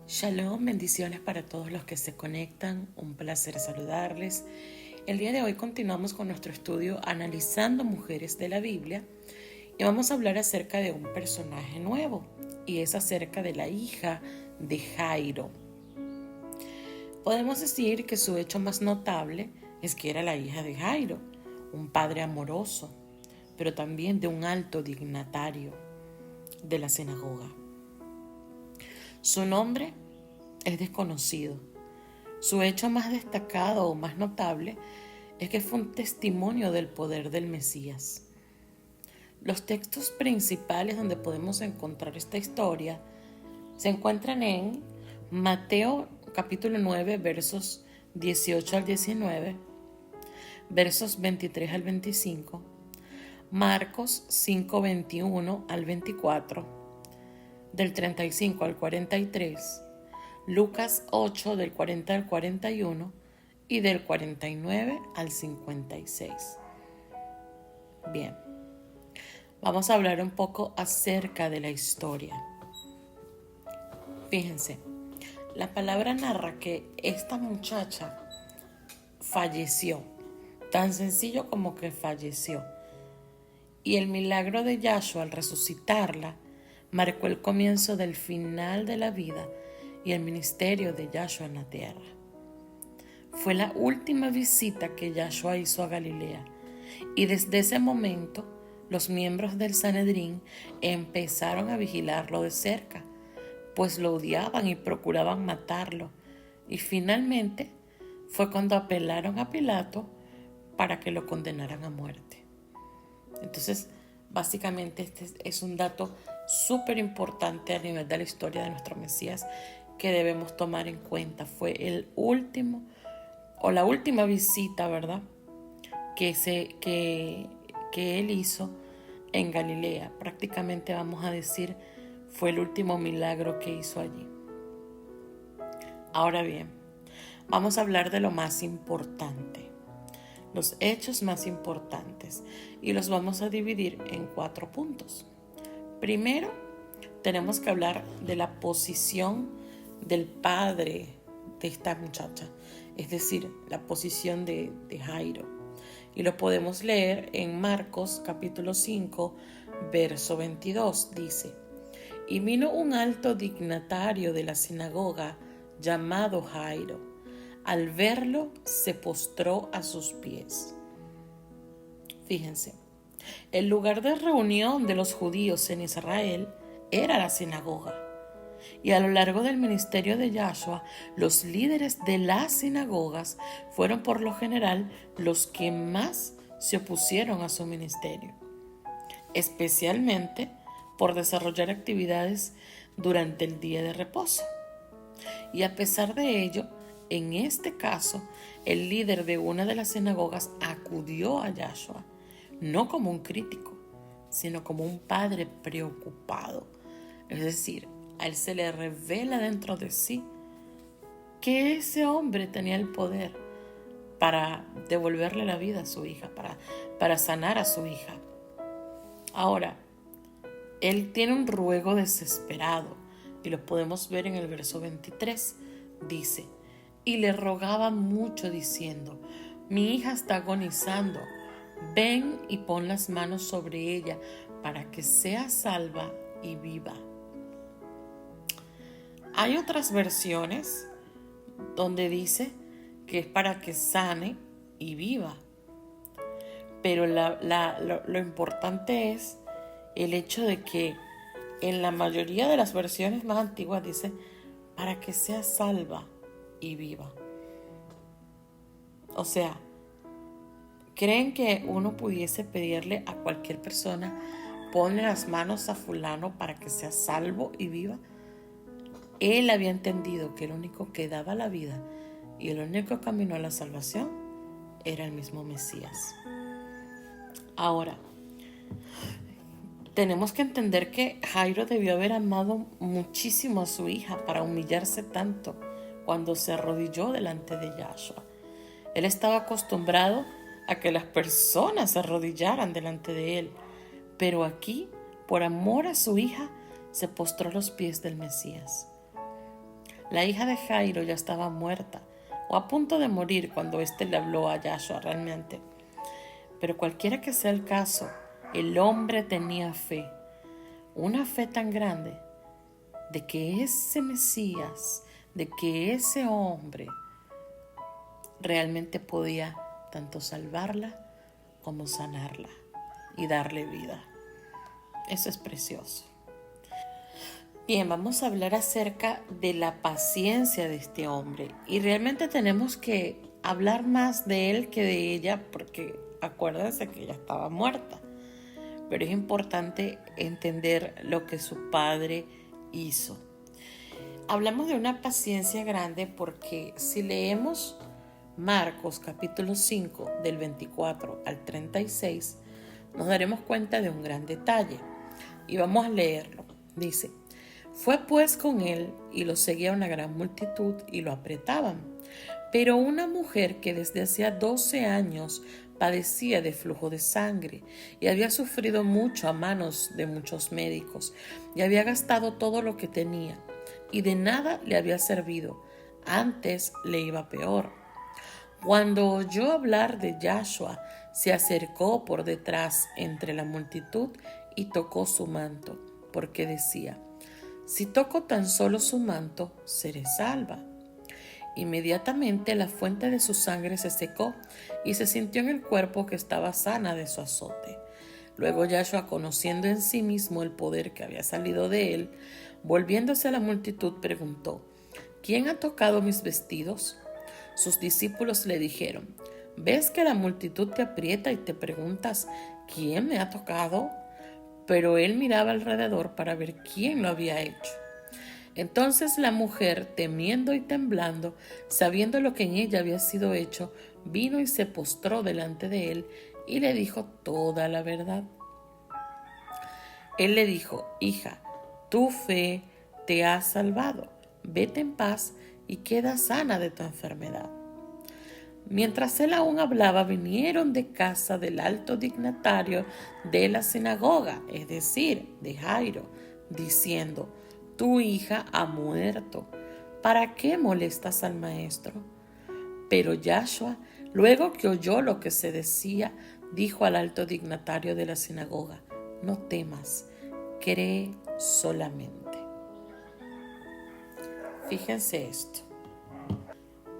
Shalom, bendiciones para todos los que se conectan, un placer saludarles. El día de hoy continuamos con nuestro estudio analizando mujeres de la Biblia y vamos a hablar acerca de un personaje nuevo y es acerca de la hija de Jairo. Podemos decir que su hecho más notable es que era la hija de Jairo, un padre amoroso, pero también de un alto dignatario de la sinagoga. Su nombre es desconocido. Su hecho más destacado o más notable es que fue un testimonio del poder del Mesías. Los textos principales donde podemos encontrar esta historia se encuentran en Mateo capítulo 9 versos 18 al 19, versos 23 al 25, Marcos 5, 21 al 24, del 35 al 43, Lucas 8 del 40 al 41 y del 49 al 56. Bien, vamos a hablar un poco acerca de la historia. Fíjense, la palabra narra que esta muchacha falleció, tan sencillo como que falleció. Y el milagro de Yahshua al resucitarla marcó el comienzo del final de la vida y el ministerio de Yahshua en la tierra. Fue la última visita que Yahshua hizo a Galilea y desde ese momento los miembros del Sanedrín empezaron a vigilarlo de cerca, pues lo odiaban y procuraban matarlo, y finalmente fue cuando apelaron a Pilato para que lo condenaran a muerte. Entonces, básicamente este es un dato súper importante a nivel de la historia de nuestro Mesías que debemos tomar en cuenta. Fue el último o la última visita, ¿verdad?, que él hizo en Galilea. Prácticamente vamos a decir fue el último milagro que hizo allí. Ahora bien, vamos a hablar de lo más importante, los hechos más importantes, y los vamos a dividir en 4 puntos. Primero, tenemos que hablar de la posición del padre de esta muchacha, es decir, la posición de Jairo. Y lo podemos leer en Marcos capítulo 5, verso 22. Dice: y vino un alto dignatario de la sinagoga llamado Jairo. Al verlo, se postró a sus pies. Fíjense, el lugar de reunión de los judíos en Israel era la sinagoga. Y a lo largo del ministerio de Yahshua, los líderes de las sinagogas fueron por lo general los que más se opusieron a su ministerio, especialmente por desarrollar actividades durante el día de reposo. Y a pesar de ello, en este caso, el líder de una de las sinagogas acudió a Yahshua, no como un crítico, sino como un padre preocupado. Es decir, a él se le revela dentro de sí que ese hombre tenía el poder para devolverle la vida a su hija, para sanar a su hija. Ahora, él tiene un ruego desesperado y lo podemos ver en el verso 23. Dice: y le rogaba mucho diciendo: mi hija está agonizando, ven y pon las manos sobre ella para que sea salva y viva. Hay otras versiones donde dice que es para que sane y viva, pero lo importante es el hecho de que en la mayoría de las versiones más antiguas dice para que sea salva y viva. O sea, ¿creen que uno pudiese pedirle a cualquier persona: ponle las manos a fulano para que sea salvo y viva? Él había entendido que el único que daba la vida y el único camino a la salvación era el mismo Mesías. Ahora, tenemos que entender que Jairo debió haber amado muchísimo a su hija para humillarse tanto cuando se arrodilló delante de Yahshua. Él estaba acostumbrado a que las personas se arrodillaran delante de él, pero aquí, por amor a su hija, se postró a los pies del Mesías. La hija de Jairo ya estaba muerta o a punto de morir cuando éste le habló a Yahshua realmente. Pero cualquiera que sea el caso, el hombre tenía fe, una fe tan grande de que ese Mesías, de que ese hombre realmente podía tanto salvarla como sanarla y darle vida. Eso es precioso. Bien, vamos a hablar acerca de la paciencia de este hombre. Y realmente tenemos que hablar más de él que de ella, porque acuérdense que ella estaba muerta. Pero es importante entender lo que su padre hizo. Hablamos de una paciencia grande porque si leemos Marcos capítulo 5 del 24 al 36, nos daremos cuenta de un gran detalle. Y vamos a leerlo. Dice: fue pues con él y lo seguía una gran multitud y lo apretaban. Pero una mujer que desde hacía 12 años padecía de flujo de sangre y había sufrido mucho a manos de muchos médicos y había gastado todo lo que tenía y de nada le había servido, antes le iba peor. Cuando oyó hablar de Yahshua, se acercó por detrás entre la multitud y tocó su manto, porque decía: si toco tan solo su manto, seré salva. Inmediatamente la fuente de su sangre se secó y se sintió en el cuerpo que estaba sana de su azote. Luego Yahshua, conociendo en sí mismo el poder que había salido de él, volviéndose a la multitud, preguntó: ¿quién ha tocado mis vestidos? Sus discípulos le dijeron: ¿ves que la multitud te aprieta y te preguntas: ¿quién me ha tocado? Pero él miraba alrededor para ver quién lo había hecho. Entonces la mujer, temiendo y temblando, sabiendo lo que en ella había sido hecho, vino y se postró delante de él y le dijo toda la verdad. Él le dijo: hija, tu fe te ha salvado. Vete en paz y queda sana de tu enfermedad. Mientras él aún hablaba, vinieron de casa del alto dignatario de la sinagoga, es decir, de Jairo, diciendo: tu hija ha muerto. ¿Para qué molestas al maestro? Pero Yahshua, luego que oyó lo que se decía, dijo al alto dignatario de la sinagoga: no temas, cree solamente. Fíjense esto.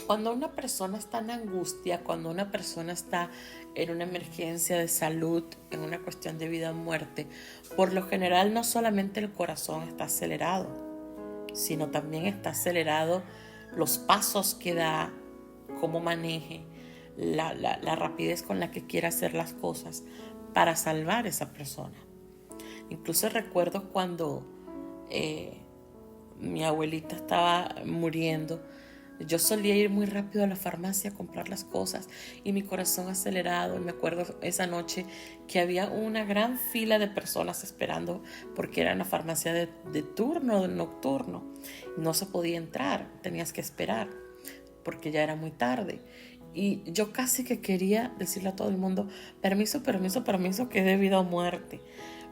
Cuando una persona está en angustia, cuando una persona está en una emergencia de salud, en una cuestión de vida o muerte, por lo general no solamente el corazón está acelerado, sino también está acelerado los pasos que da, cómo maneje, la rapidez con la que quiere hacer las cosas para salvar a esa persona. Incluso recuerdo cuando mi abuelita estaba muriendo, yo solía ir muy rápido a la farmacia a comprar las cosas y mi corazón acelerado. Y me acuerdo esa noche que había una gran fila de personas esperando porque era una farmacia de turno, de nocturno. No se podía entrar, tenías que esperar porque ya era muy tarde. Y yo casi que quería decirle a todo el mundo: permiso, permiso, permiso, que es de vida o muerte.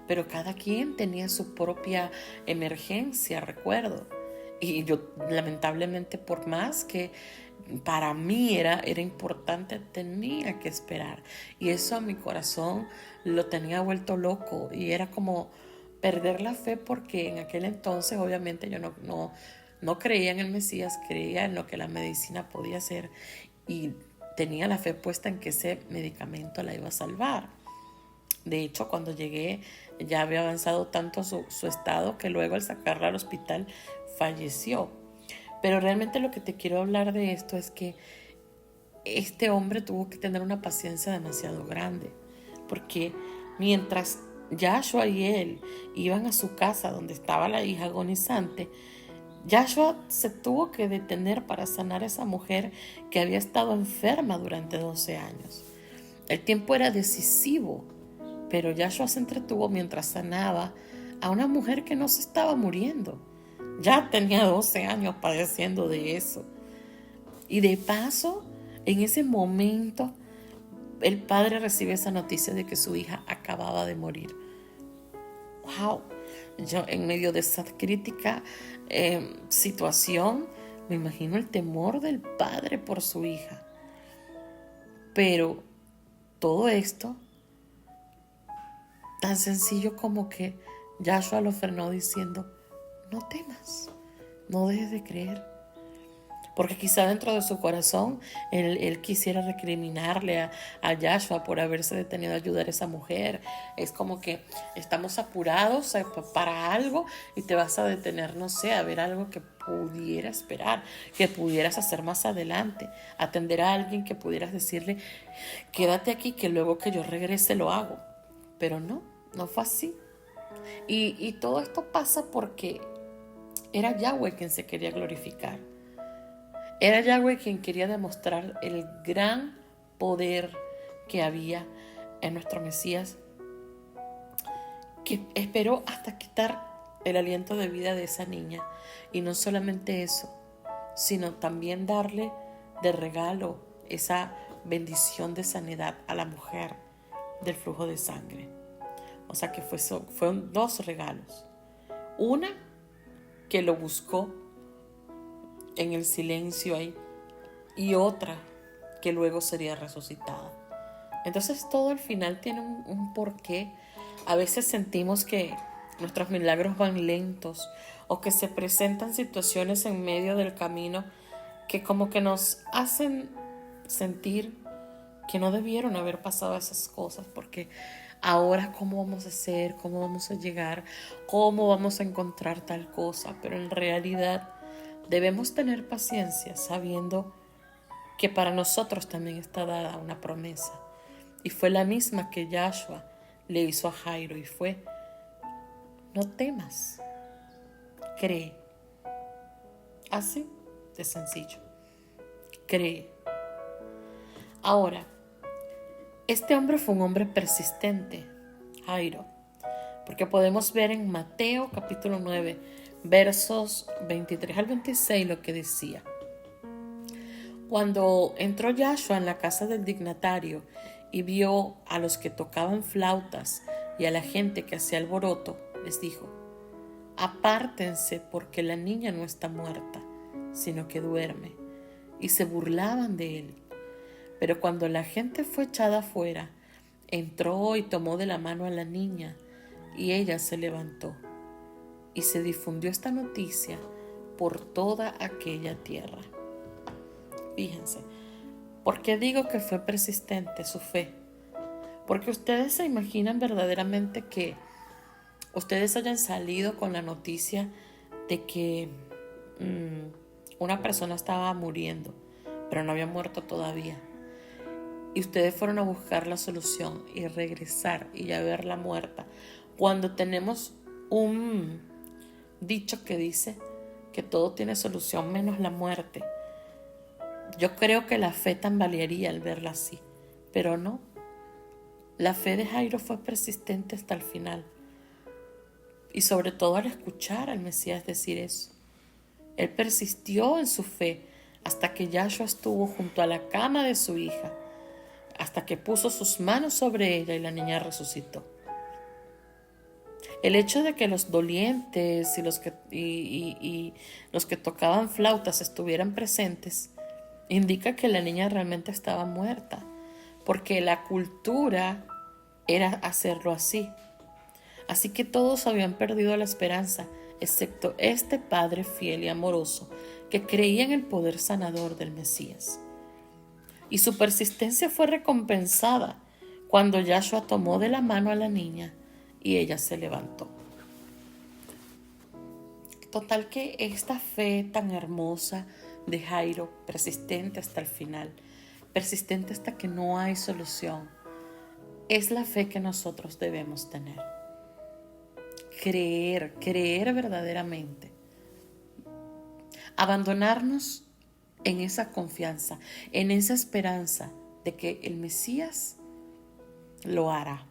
Pero cada quien tenía su propia emergencia, recuerdo. Y yo, lamentablemente, por más que para mí era importante, tenía que esperar. Y eso a mi corazón lo tenía vuelto loco. Y era como perder la fe, porque en aquel entonces obviamente yo no creía en el Mesías, creía en lo que la medicina podía hacer. Y tenía la fe puesta en que ese medicamento la iba a salvar. De hecho, cuando llegué ya había avanzado tanto su estado que luego al sacarla al hospital falleció. Pero realmente lo que te quiero hablar de esto es que este hombre tuvo que tener una paciencia demasiado grande, porque mientras Yahshua y él iban a su casa donde estaba la hija agonizante, Yahshua se tuvo que detener para sanar a esa mujer que había estado enferma durante 12 años. El tiempo era decisivo, pero Yahshua se entretuvo mientras sanaba a una mujer que no se estaba muriendo. Ya tenía 12 años padeciendo de eso. Y de paso, en ese momento, el padre recibe esa noticia de que su hija acababa de morir. ¡Wow! Yo, en medio de esa crítica situación, Me imagino el temor del padre por su hija. Pero todo esto, tan sencillo como que Yahshua lo frenó diciendo, no temas, no dejes de creer. Porque quizá dentro de su corazón él quisiera recriminarle a Yahshua por haberse detenido a ayudar a esa mujer. Es como que estamos apurados para algo y te vas a detener, no sé, a ver algo que pudiera esperar, que pudieras hacer más adelante, atender a alguien que pudieras decirle, quédate aquí que luego que yo regrese lo hago. Pero no fue así. Y todo esto pasa porque era Yahweh quien se quería glorificar. Era Yahweh quien quería demostrar el gran poder que había en nuestro Mesías, que esperó hasta quitar el aliento de vida de esa niña. Y no solamente eso, sino también darle de regalo esa bendición de sanidad a la mujer del flujo de sangre. O sea que fueron dos regalos. Una, que lo buscó en el silencio ahí, y otra que luego sería resucitada. Entonces todo al final tiene un porqué. A veces sentimos que nuestros milagros van lentos o que se presentan situaciones en medio del camino que como que nos hacen sentir que no debieron haber pasado esas cosas, porque ahora cómo vamos a hacer, cómo vamos a llegar, cómo vamos a encontrar tal cosa. Pero en realidad debemos tener paciencia sabiendo que para nosotros también está dada una promesa. Y fue la misma que Yahshua le hizo a Jairo, y fue, no temas, cree. Así de sencillo, cree. Ahora, este hombre fue un hombre persistente, Jairo, porque podemos ver en Mateo capítulo 9, versos 23 al 26 lo que decía. Cuando entró Yahshua en la casa del dignatario y vio a los que tocaban flautas y a la gente que hacía alboroto, les dijo, apártense porque la niña no está muerta, sino que duerme. Y se burlaban de él. Pero cuando la gente fue echada afuera, entró y tomó de la mano a la niña, y ella se levantó. Y se difundió esta noticia por toda aquella tierra. Fíjense, ¿por qué digo que fue persistente su fe? Porque ustedes se imaginan verdaderamente que ustedes hayan salido con la noticia de que una persona estaba muriendo, pero no había muerto todavía. Y ustedes fueron a buscar la solución y regresar y ya verla muerta. Cuando tenemos un dicho que dice que todo tiene solución menos la muerte. Yo creo que la fe tambalearía al verla así, pero no. La fe de Jairo fue persistente hasta el final. Y sobre todo al escuchar al Mesías decir eso. Él persistió en su fe hasta que Yahshua estuvo junto a la cama de su hija, hasta que puso sus manos sobre ella y la niña resucitó. El hecho de que los dolientes y los que tocaban flautas estuvieran presentes indica que la niña realmente estaba muerta, porque la cultura era hacerlo así. Así que todos habían perdido la esperanza, excepto este padre fiel y amoroso que creía en el poder sanador del Mesías. Y su persistencia fue recompensada cuando Yahshua tomó de la mano a la niña y ella se levantó. Total que esta fe tan hermosa de Jairo, persistente hasta el final, persistente hasta que no hay solución, es la fe que nosotros debemos tener. Creer verdaderamente. Abandonarnos en esa confianza, en esa esperanza de que el Mesías lo hará.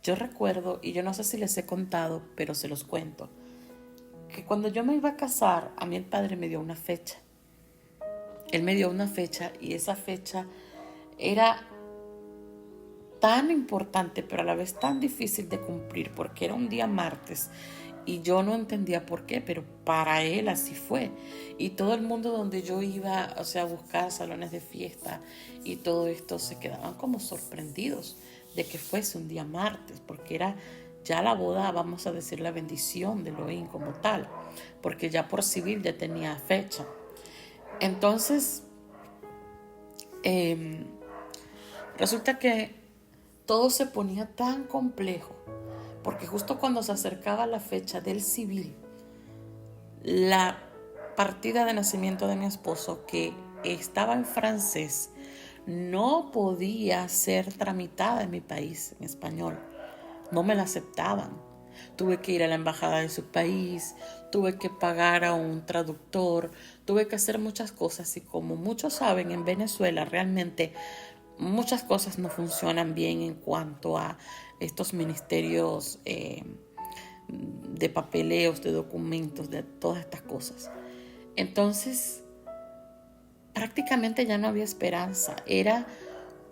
Yo recuerdo, y yo no sé si les he contado, pero se los cuento, que cuando yo me iba a casar, a mí el padre me dio una fecha. Él me dio una fecha y esa fecha era tan importante, pero a la vez tan difícil de cumplir, porque era un día martes Y yo no entendía por qué, pero para él así fue. Y todo el mundo donde yo iba, o sea, a buscar salones de fiesta y todo esto, se quedaban como sorprendidos de que fuese un día martes, porque era ya la boda, vamos a decir, la bendición de Elohim como tal, porque ya por civil ya tenía fecha. Entonces, resulta que todo se ponía tan complejo, porque justo cuando se acercaba la fecha del civil, la partida de nacimiento de mi esposo, que estaba en francés, no podía ser tramitada en mi país en español. No me la aceptaban. Tuve que ir a la embajada de su país, tuve que pagar a un traductor, tuve que hacer muchas cosas y como muchos saben, en Venezuela realmente muchas cosas no funcionan bien en cuanto a estos ministerios de papeleos, de documentos, de todas estas cosas. Entonces, prácticamente ya no había esperanza.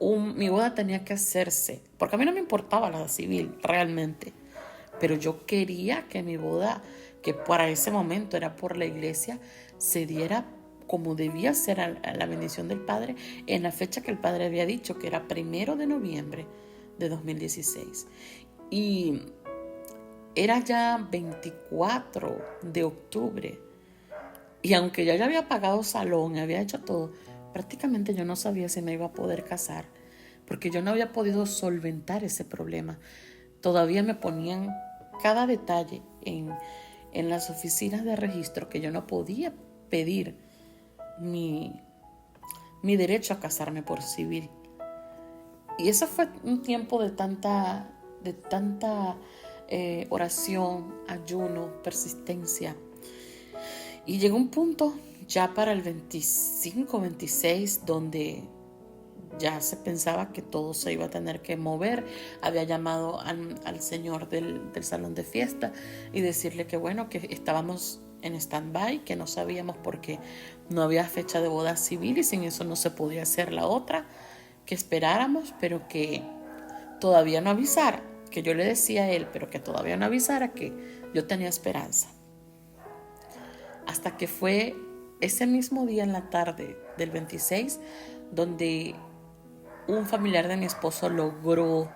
Mi boda tenía que hacerse, porque a mí no me importaba la civil realmente, pero yo quería que mi boda, que para ese momento era por la iglesia, se diera como debía ser a la bendición del Padre en la fecha que el Padre había dicho, que era 1 de noviembre de 2016. Y era ya 24 de octubre. Y aunque yo ya había pagado salón, había hecho todo, prácticamente yo no sabía si me iba a poder casar, porque yo no había podido solventar ese problema. Todavía me ponían cada detalle en las oficinas de registro que yo no podía pedir mi derecho a casarme por civil. Y eso fue un tiempo de tanta oración, ayuno, persistencia. Y llegó un punto ya para el 25, 26, donde ya se pensaba que todo se iba a tener que mover. Había llamado al señor del salón de fiesta y decirle que bueno, que estábamos en stand-by, que no sabíamos porque no había fecha de boda civil y sin eso no se podía hacer la otra, que esperáramos, pero que todavía no avisara, que yo le decía a él, pero que todavía no avisara, que yo tenía esperanza. Hasta que fue ese mismo día en la tarde del 26 donde un familiar de mi esposo logró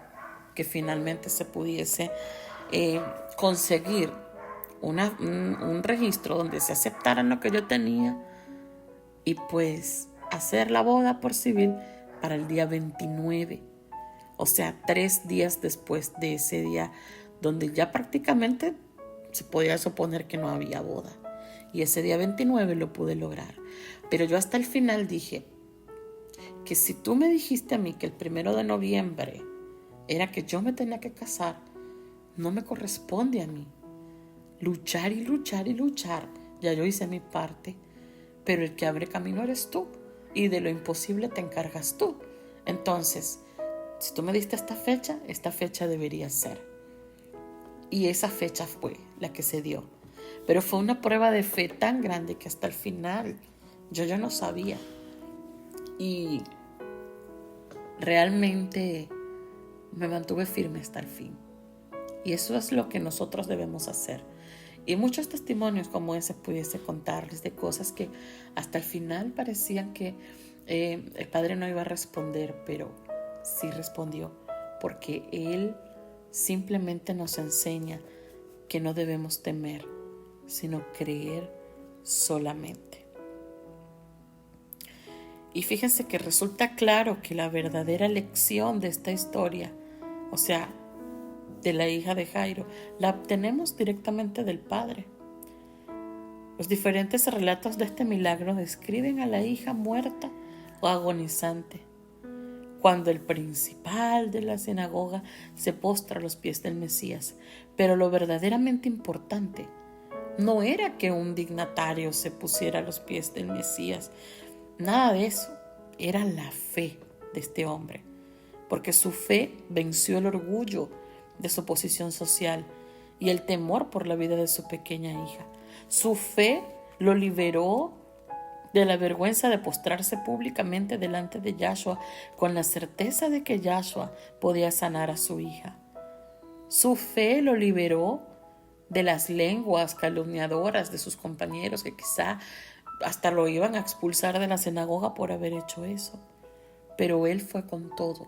que finalmente se pudiese conseguir un registro donde se aceptaran lo que yo tenía y pues hacer la boda por civil para el día 29. O sea, 3 días después de ese día donde ya prácticamente se podía suponer que no había boda. Y ese día 29 lo pude lograr. Pero yo hasta el final dije que si tú me dijiste a mí que el 1 de noviembre era que yo me tenía que casar, no me corresponde a mí. Luchar y luchar y luchar. Ya yo hice mi parte. Pero el que abre camino eres tú. Y de lo imposible te encargas tú. Entonces, si tú me diste esta fecha debería ser. Y esa fecha fue la que se dio. Pero fue una prueba de fe tan grande que hasta el final yo ya no sabía. Y realmente me mantuve firme hasta el fin. Y eso es lo que nosotros debemos hacer. Y muchos testimonios como ese pudiese contarles de cosas que hasta el final parecían que el Padre no iba a responder, pero sí respondió, porque Él simplemente nos enseña que no debemos temer, sino creer solamente. Y fíjense que resulta claro que la verdadera lección de esta historia, o sea, de la hija de Jairo, la obtenemos directamente del Padre. Los diferentes relatos de este milagro describen a la hija muerta o agonizante, cuando el principal de la sinagoga se postra a los pies del Mesías. Pero lo verdaderamente importante no era que un dignatario se pusiera a los pies del Mesías, nada de eso, era la fe de este hombre, porque su fe venció el orgullo de su posición social y el temor por la vida de su pequeña hija. Su fe lo liberó de la vergüenza de postrarse públicamente delante de Yahshua con la certeza de que Yahshua podía sanar a su hija. Su fe lo liberó de las lenguas calumniadoras de sus compañeros que quizá hasta lo iban a expulsar de la sinagoga por haber hecho eso. Pero él fue con todo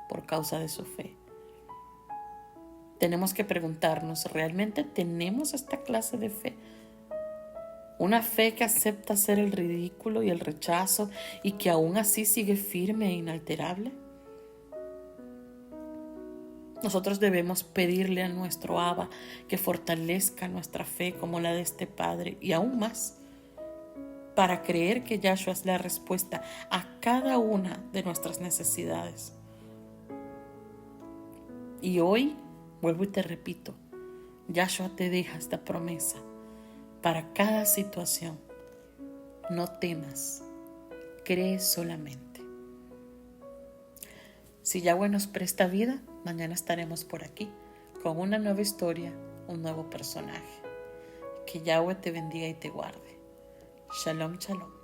por causa de su fe. Tenemos que preguntarnos, ¿realmente tenemos esta clase de fe? Una fe que acepta hacer el ridículo y el rechazo y que aún así sigue firme e inalterable. Nosotros debemos pedirle a nuestro Abba que fortalezca nuestra fe como la de este Padre y aún más, para creer que Yahshua es la respuesta a cada una de nuestras necesidades. Y hoy, vuelvo y te repito, Yahshua te deja esta promesa para cada situación. No temas, cree solamente. Si Yahweh nos presta vida, mañana estaremos por aquí con una nueva historia, un nuevo personaje. Que Yahweh te bendiga y te guarde. Shalom, shalom.